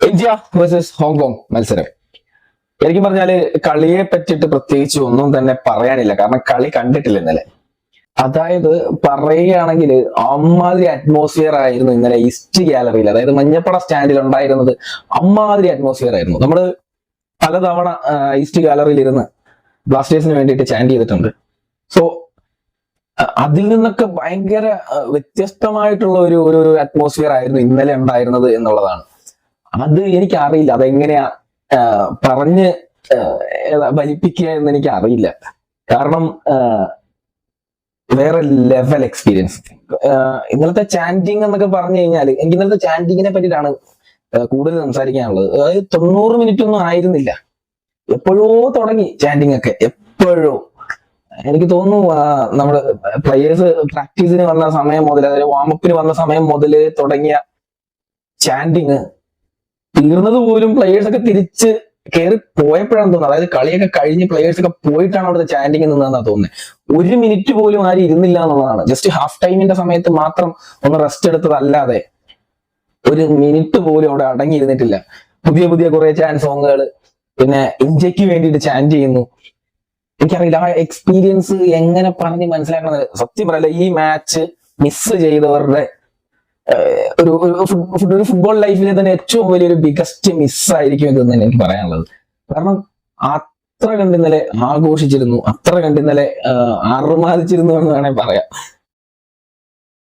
India versus Hong Kong മത്സരം. ശരിക്കും പറഞ്ഞാല് കളിയെ പറ്റിയിട്ട് പ്രത്യേകിച്ച് ഒന്നും തന്നെ പറയാനില്ല, കാരണം കളി കണ്ടിട്ടില്ല ഇന്നലെ. അതായത് പറയുകയാണെങ്കിൽ അമ്മാതിരി അറ്റ്മോസ്ഫിയർ ആയിരുന്നു ഇന്നലെ ഈസ്റ്റ് ഗാലറിയിൽ, അതായത് മഞ്ഞപ്പട സ്റ്റാൻഡിൽ ഉണ്ടായിരുന്നത്. അമ്മാതിരി അറ്റ്മോസ്ഫിയർ ആയിരുന്നു. നമ്മള് പലതവണ ഈസ്റ്റ് ഗാലറിയിൽ ഇരുന്ന് ബ്ലാസ്റ്റേഴ്സിന് വേണ്ടിയിട്ട് ചാൻഡ് ചെയ്തിട്ടുണ്ട്. സോ അതിൽ നിന്നൊക്കെ ഭയങ്കര വ്യത്യസ്തമായിട്ടുള്ള ഒരു അറ്റ്മോസ്ഫിയർ ആയിരുന്നു ഇന്നലെ ഉണ്ടായിരുന്നത് എന്നുള്ളതാണ്. അത് എനിക്ക് അറിയില്ല അതെങ്ങനെയാ പറഞ്ഞ് ഫലിപ്പിക്കുക എന്ന് എനിക്ക് അറിയില്ല. കാരണം വേറെ ലെവൽ എക്സ്പീരിയൻസ്. ഇന്നലത്തെ ചാൻഡിങ് എന്നൊക്കെ പറഞ്ഞു കഴിഞ്ഞാൽ എനിക്ക് ഇന്നലത്തെ ചാൻഡിങ്ങിനെ പറ്റിയിട്ടാണ് കൂടുതൽ സംസാരിക്കാനുള്ളത്. അതായത് 90 മിനിറ്റ് ഒന്നും ആയിരുന്നില്ല, എപ്പോഴോ തുടങ്ങി ചാൻഡിങ് ഒക്കെ, എപ്പോഴോ. എനിക്ക് തോന്നുന്നു നമ്മുടെ പ്ലെയേഴ്സ് പ്രാക്ടീസിന് വന്ന സമയം മുതൽ, അതായത് വാമപ്പിന് വന്ന സമയം മുതൽ തുടങ്ങിയ ചാൻഡിങ് തീർന്നത് പോലും പ്ലെയേഴ്സ് ഒക്കെ തിരിച്ച് കയറി പോയപ്പോഴാണ് തോന്നുന്നത്. അതായത് കളിയൊക്കെ കഴിഞ്ഞ് പ്ലെയേഴ്സ് ഒക്കെ പോയിട്ടാണ് അവിടുത്തെ ചാൻഡിങ് നിന്നതെന്നാണ് തോന്നുന്നത്. 1 മിനിറ്റ് പോലും ആരും ഇരുന്നില്ല എന്നുള്ളതാണ്. ജസ്റ്റ് ഹാഫ് ടൈമിന്റെ സമയത്ത് മാത്രം ഒന്ന് റെസ്റ്റ് എടുത്തതല്ലാതെ 1 മിനിറ്റ് പോലും അവിടെ അടങ്ങിയിരുന്നിട്ടില്ല. പുതിയ പുതിയ കുറെ ചാൻസ് സോങ്ങുകൾ, പിന്നെ ഇന്ത്യക്ക് വേണ്ടിയിട്ട് ചാൻഡ് ചെയ്യുന്നു. എനിക്കറിയില്ല ആ എക്സ്പീരിയൻസ് എങ്ങനെ പറഞ്ഞ് മനസ്സിലാക്കണത്. സത്യം പറയല്ല, ഈ മാച്ച് മിസ് ചെയ്തവരുടെ ഒരു ഫുട്ബോൾ ലൈഫിലെ തന്നെ ഏറ്റവും വലിയൊരു ബിഗസ്റ്റ് മിസ്സായിരിക്കും ഇതെന്ന് എനിക്ക് പറയാനുള്ളത്. കാരണം അത്ര കണ്ട് ഇന്നലെ ആഘോഷിച്ചിരുന്നു, അത്ര കണ്ട് ഇന്നലെ ആർമാദിച്ചിരുന്നു എന്ന് വേണമെങ്കിൽ പറയാം.